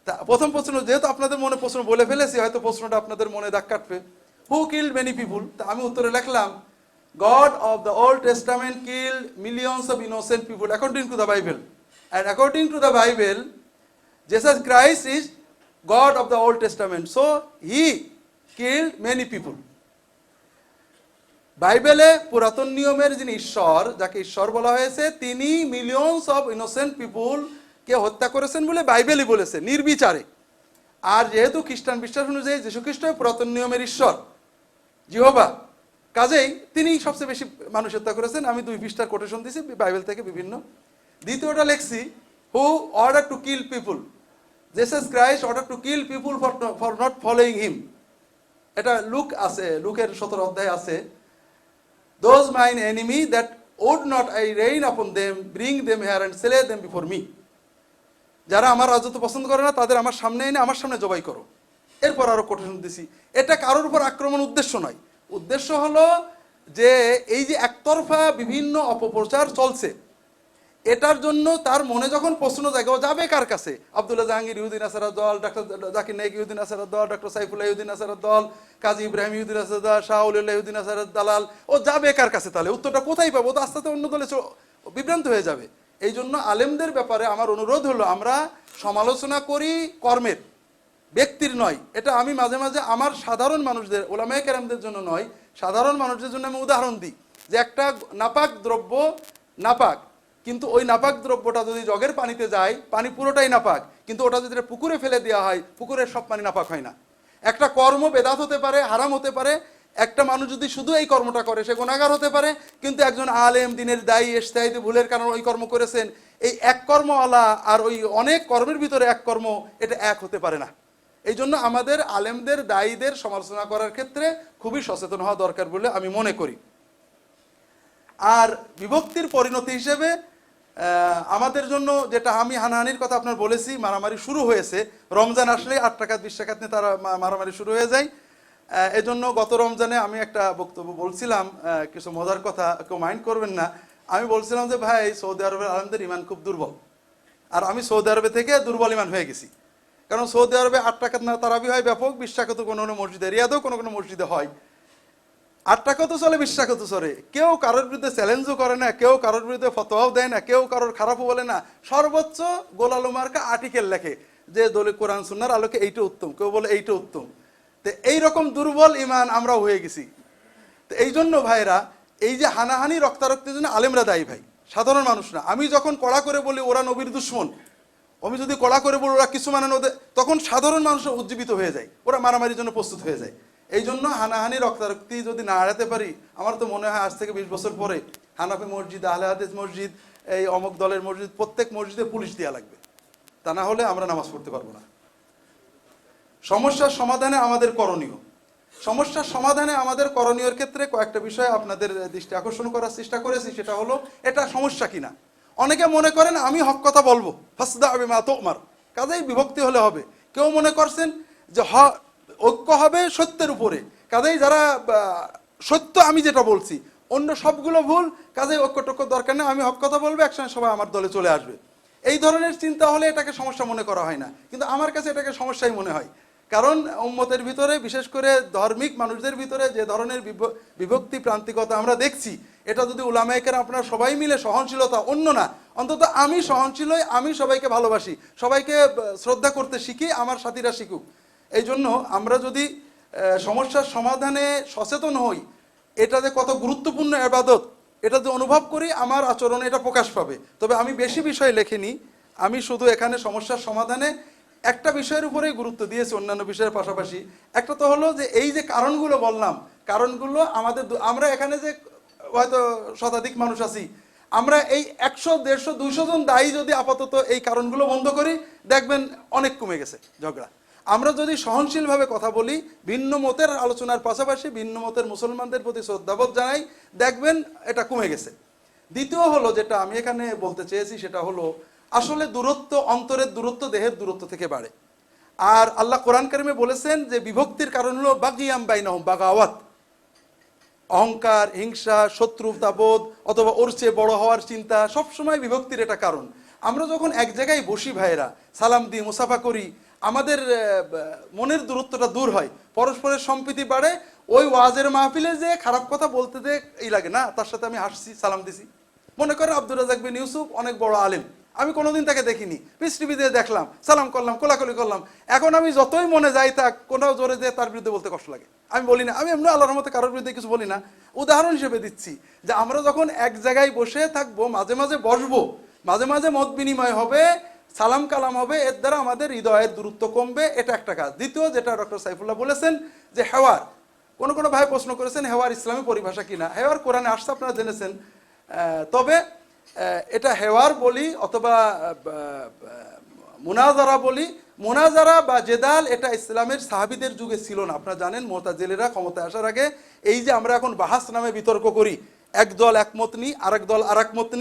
তা প্রথম প্রশ্ন, যেহেতু আপনাদের মনে প্রশ্ন বলে ফেলেছি, হয়তো প্রশ্নটা আপনাদের মনে দাগ কাটবে, হু কিল্ড মেনি পিপুল। তা আমি উত্তরে লিখলাম, God of the Old Testament killed millions of innocent people according to the Bible. And according to the Bible, Jesus Christ is God of the Old Testament. So he killed many people. বাইবেলে পুরাতন নিয়মের যিনি ঈশ্বর, যাকে ঈশ্বর বলা হয়েছে, তিনি মিলিয়নস অফ ইনোসেন্ট পিপুল কে হত্যা করেছেন বলে বাইবেলই বলেছে, নির্বিচারে। আর যেহেতু খ্রিস্টান বিশ্বাস অনুযায়ী যীশু খ্রিস্ট পুরাতন নিয়মের ঈশ্বর, জিহোবা, কাজেই তিনি সবচেয়ে বেশি মানুষ হত্যা করেছেন। আমি 2 পৃষ্ঠার কোটেশন দিয়েছি বাইবেল থেকে বিভিন্ন। দ্বিতীয়টা লিখছি, who order to kill people, Jesus Christ order to kill people for not following him. এটা লুক আছে, লুকের 17 অধ্যায় আছে, those mine enemy that would not I reign upon them, bring them here and slay them before me. যারা আমার রাজত্ব পছন্দ করে না, তাদের আমার সামনে এনে আমার সামনে জবাই করো। এরপর আরো কোটেশন দিছি, এটা কারোর উপর আক্রমণ উদ্দেশ্য নয়। উদ্দেশ্য হলো যে এই যে একতরফা বিভিন্ন অপপ্রচার চলছে, এটার জন্য তার মনে যখন প্রশ্ন জাগে, ও যাবে কার কাছে? আব্দুল্লাহ জাহাঙ্গীর ইহুদিন আসারার দল, ডক্টর জাকির নাইক ইহুদিন আসারার দল, ডক্টর সাইফুল্লাহ ইহুদিন আসারার দল, কাজী ইব্রাহিম ইহুদিন আসার দল, শাহুল্লাহ ইহুদিন আসারার দালাল, ও যাবে কার কাছে? তাহলে উত্তরটা কোথায় পাবো? তো আস্তে আস্তে অন্য দলে বিভ্রান্ত হয়ে যাবে। এই জন্য আলেমদের ব্যাপারে আমার অনুরোধ হলো, আমরা সমালোচনা করি কর্মের, ব্যক্তির নয়। এটা আমি মাঝে মাঝে আমার সাধারণ মানুষদের, ওলামায়ে কেরামদের জন্য নয়, সাধারণ মানুষদের জন্য আমি উদাহরণ দিই যে একটা নাপাক দ্রব্য নাপাক, কিন্তু ওই নাপাক দ্রব্যটা যদি জগের পানিতে যায়, পানি পুরোটাই নাপাক, কিন্তু ওটা যদি পুকুরে ফেলে দেওয়া হয়, পুকুরের সব পানি নাপাক হয় না। একটা কর্ম বেদাত হতে পারে, হারাম হতে পারে, একটা মানুষ যদি শুধু এই কর্মটা করে সে গুনাহগার হতে পারে, কিন্তু একজন আলেম দিনের দায়ী ইজতিহাদি ভুলের কারণে ওই কর্ম করেছেন, এই এক কর্মওয়ালা আর ওই অনেক কর্মের ভিতরে এক কর্ম, এটা এক হতে পারে না। এই জন্য আমাদের আলেমদের দায়ীদের সমালোচনা করার ক্ষেত্রে খুবই সচেতন হওয়া দরকার বলে আমি মনে করি। আর বিভক্তির পরিণতি হিসেবে আমাদের জন্য যেটা, আমি হানাহানির কথা আপনার বলেছি, মারামারি শুরু হয়েছে রমজান আসলে 8 টাকাত 20 টাকাত নিয়ে তারা মারামারি শুরু হয়ে যায়। এজন্য গত রমজানে আমি একটা বক্তব্য বলছিলাম, কিছু মজার কথা, কেউ মাইন্ড করবেন না। আমি বলছিলাম যে ভাই, সৌদি আরবের আলেমদের ইমান খুব দুর্বল, আর আমি সৌদি আরবে থেকে দুর্বল ইমান হয়ে গেছি। কারণ সৌদি আরবে 8 টাকাত না তারাবি হয় ব্যাপক, 20 টাকা তো কোনো কোনো মসজিদে, রিয়াদেও কোনো কোনো মসজিদে হয়। 8 টাকা তো চলে, 20 টাকা তো চলে। কেউ কারোর বিরুদ্ধে চ্যালেঞ্জও করে না, কেউ কারোর বিরুদ্ধে ফতোয়াও দেয় না, কেউ কারোর খারাপও বলে না। সর্বোচ্চ গোল আলু মার্কা আর্টিকেল লেখে যে দলিল কোরআন সুন্নাহর আলোকে এইটা উত্তম, কেউ বলে এইটা উত্তম। তো এইরকম দুর্বল ইমান আমরাও হয়ে গেছি। তো এই জন্য ভাইরা, এই যে হানাহানি রক্তারক্তির জন্য আলেমরা দায়ী ভাই, সাধারণ মানুষ না। আমি যখন কড়া করে বলি ওরা নবীর দুশ্মন, আমি যদি কড়া করে বলি ওরা কিছু মানে ওদের, তখন সাধারণ মানুষ উজ্জীবিত হয়ে যায়, ওরা মারামারির জন্য প্রস্তুত হয়ে যায়। এই জন্য হানাহানি রক্তারক্তি যদি না এড়াতে পারি, আমার তো মনে হয় আজ থেকে 20 বছর পরে হানাফি মসজিদ, আহলে হাদিস মসজিদ, এই অমুক দলের মসজিদ, প্রত্যেক মসজিদে পুলিশ দেওয়া লাগবে, তা না হলে আমরা নামাজ পড়তে পারবো না। সমস্যার সমাধানে আমাদের করণীয়, সমস্যার সমাধানে আমাদের করণীয়র ক্ষেত্রে কয়েকটা বিষয় আপনাদের দৃষ্টি আকর্ষণ করার চেষ্টা করেছি। সেটা হলো, এটা সমস্যা কিনা। অনেকে মনে করেন আমি হক কথা বলবো, ফাসদা বিমা তুমার, কাজেই বিভক্তি হলে হবে। কেউ মনে করছেন যে ঐক্য হবে সত্যের উপরে, কাজেই যারা সত্য আমি যেটা বলছি, অন্য সবগুলো ভুল, কাজেই ঐক্য টক্য দরকার নেই, আমি হক কথা বলবো, একসঙ্গে সবাই আমার দলে চলে আসবে। এই ধরনের চিন্তা হলে এটাকে সমস্যা মনে করা হয় না, কিন্তু আমার কাছে এটাকে সমস্যাই মনে হয়। কারণ উম্মতের ভিতরে, বিশেষ করে ধার্মিক মানুষদের ভিতরে যে ধরনের বিভক্তি প্রান্তিকতা আমরা দেখছি, এটা যদি উলামায়ে কেরাম আপনারা সবাই মিলে সহনশীলতা, অন্য না, অন্তত আমি সহনশীল হই, আমি সবাইকে ভালোবাসি, সবাইকে শ্রদ্ধা করতে শিখি, আমার সাথীরা শিখুক, এই জন্য আমরা যদি সমস্যার সমাধানে সচেতন হই, এটা যে কত গুরুত্বপূর্ণ ইবাদত এটা যে অনুভব করি, আমার আচরণে এটা প্রকাশ পাবে। তবে আমি বেশি বিষয় লেখিনি, আমি শুধু এখানে সমস্যার সমাধানে একটা বিষয়ের উপরেই গুরুত্ব দিয়েছি অন্যান্য বিষয়ের পাশাপাশি। একটা তো হলো যে এই যে কারণগুলো বললাম, কারণগুলো আমাদের আমরা এখানে যে হয়তো শতাধিক মানুষ আছি, আমরা এই 100, 150, 200 জন দায়ী যদি আপাতত এই কারণগুলো বন্ধ করি, দেখবেন অনেক কমে গেছে ঝগড়া। আমরা যদি সহনশীলভাবে কথা বলি, ভিন্ন মতের আলোচনার পাশাপাশি ভিন্ন মতের মুসলমানদের প্রতি শ্রদ্ধাবোধ জানাই, দেখবেন এটা কমে গেছে। দ্বিতীয় হলো যেটা আমি এখানে বলতে চেয়েছি, সেটা হলো আসলে দূরত্ব, অন্তরের দূরত্ব দেহের দূরত্ব থেকে বাড়ে। আর আল্লাহ কোরআন কারিমে বলেছেন যে বিভক্তির কারণ হলো বাগিয়াম বাইনাহুম, বাগাওয়াত, অহংকার, হিংসা, শত্রুতাবোধ অথবা ওর চেয়ে বড় হওয়ার চিন্তা, সবসময় বিভক্তির এটা কারণ। আমরা যখন এক জায়গায় বসি ভাইয়েরা, সালাম দিই, মুসাফা করি, আমাদের মনের দূরত্বটা দূর হয়, পরস্পরের সম্প্রীতি বাড়ে। ওই ওয়াজের মাহফিলে যে খারাপ কথা বলতে দে এই লাগে না, তার সাথে আমি হাসছি, সালাম দিছি। মনে করেন আব্দুর রাজাক বিন ইউসুফ অনেক বড় আলেম, আমি কোনোদিন তাকে দেখিনি, পিস টিভিতে দেখলাম, সালাম করলাম, কোলাকুলি করলাম। এখন আমি যতই মনে যাই থাক, কোথাও জোরে দিয়ে তার বিরুদ্ধে বলতে কষ্ট লাগে, আমি বলি না। আমি এমনি আল্লাহর রহমতে কারোর বিরুদ্ধে কিছু বলি না। উদাহরণ হিসেবে দিচ্ছি যে আমরা যখন এক জায়গায় বসে থাকবো, মাঝে মাঝে বসবো, মাঝে মাঝে মত বিনিময় হবে, সালাম কালাম হবে, এর দ্বারা আমাদের হৃদয়ের দূরত্ব কমবে, এটা একটা কাজ। দ্বিতীয় যেটা ডক্টর সাইফুল্লাহ বলেছেন যে হেওয়ার, কোনো ভাই প্রশ্ন করেছেন হেওয়ার ইসলামী পরিভাষা কিনা। হেওয়ার কোরআনে আসছে, আপনারা জেনেছেন। তবে এটা হেওয়ার বলি অথবা মুনাজারা বলি, মুনাজারা বা জেদাল এটা ইসলামের সাহাবীদের যুগে ছিল না। আপনারা জানেন মুতাজিলিরা ক্ষমতায় আসার আগে এই যে আমরা এখন বাহাস নামে বিতর্ক করি, এক দল একমত নি, আরেক দল আরেক মত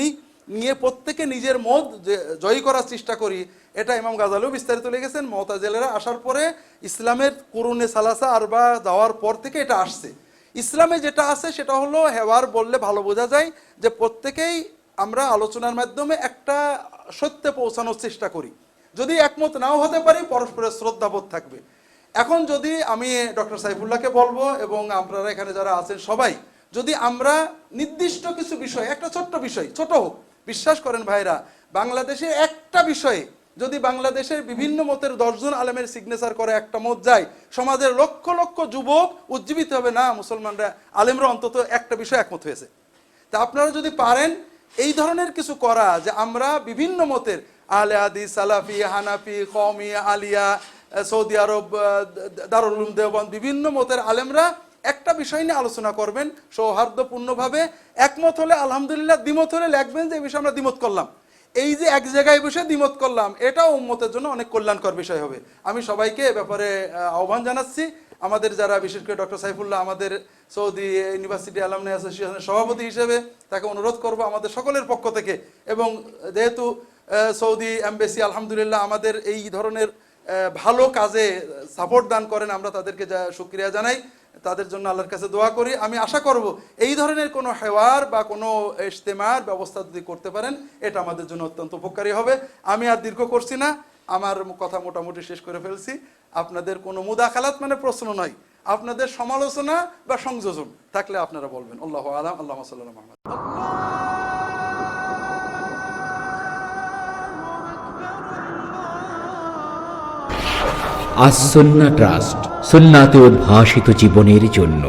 নিয়ে প্রত্যেকে নিজের মত জয়ী করার চেষ্টা করি, এটা ইমাম গাজালিও বিস্তারিত লিখেছেন। মুতাজিলিরা আসার পরে ইসলামের কুরুনে সালাসা আরবা যাওয়ার পর থেকে এটা আসছে। ইসলামে যেটা আছে সেটা হলো হেওয়ার বললে ভালো বোঝা যায় যে প্রত্যেকেই আমরা আলোচনার মাধ্যমে একটা সত্যে পৌঁছানোর চেষ্টা করি। যদি একমত নাও হতে পারি, পরস্পরের শ্রদ্ধাবোধ থাকবে। এখন যদি আমি ডক্টর সাইফুল্লাহকে বলবো এবং আপনারা এখানে যারা আছেন সবাই, যদি আমরা নির্দিষ্ট কিছু বিষয়, একটা ছোট্ট বিষয়, ছোট হোক, বিশ্বাস করেন ভাইরা, বাংলাদেশে একটা বিষয়ে যদি বাংলাদেশের বিভিন্ন মতের 10 জন আলেমের সিগনেচার করে একটা মত যায়, সমাজের লক্ষ লক্ষ যুবক উজ্জীবিত হবে, না মুসলমানরা আলেমরা অন্তত একটা বিষয় একমত হয়েছে। তা আপনারা যদি পারেন এই ধরনের কিছু করা, যে আমরা বিভিন্ন মতের আহলে হাদিস, সালাফি, হানাফি, কওমি, আলিয়া, সৌদি আরব, দারুল উলুম দেওবন্দ, বিভিন্ন মতের আলেমরা একটা বিষয় নিয়ে আলোচনা করবেন সৌহার্দ্যপূর্ণভাবে। একমত হলে আলহামদুলিল্লাহ, দ্বিমত হলে লিখবেন যে এই বিষয়ে আমরা দ্বিমত করলাম। এই যে এক জায়গায় বসে দ্বিমত করলাম, এটাও উম্মতের জন্য অনেক কল্যাণকর বিষয় হবে। আমি সবাইকে এ ব্যাপারে আহ্বান জানাচ্ছি। আমাদের যারা, বিশেষ করে ডক্টর সাইফুল্লাহ আমাদের সৌদি ইউনিভার্সিটি অ্যালামনাই অ্যাসোসিয়েশনের সভাপতি হিসেবে তাকে অনুরোধ করব আমাদের সকলের পক্ষ থেকে, এবং যেহেতু সৌদি এমবেসি আলহামদুলিল্লাহ আমাদের এই ধরনের ভালো কাজে সাপোর্ট দান করেন, আমরা তাদেরকে শুকরিয়া জানাই, তাদের জন্য আল্লাহর কাছে দোয়া করি। আমি আশা করব এই ধরনের কোনো হেওয়ার বা কোনো ইজতেমার ব্যবস্থা যদি করতে পারেন, এটা আমাদের জন্য অত্যন্ত উপকারী হবে। আমি আর দীর্ঘ করছি না, আমার কথা মোটামুটি শেষ করে ফেলছি। আপনাদের কোনো মুদাখালাত মানে প্রশ্ন নয়, আপনাদের সমালোচনা বা সংযোজন থাকলে আপনারা বলবেন। আল্লাহু আলাম। আল্লাহুম্মা সাল্লি আলা মুহাম্মদ। আস সুন্নাহ ট্রাস্ট, সুন্নাতে উদ্ভাসিত জীবনের জন্য।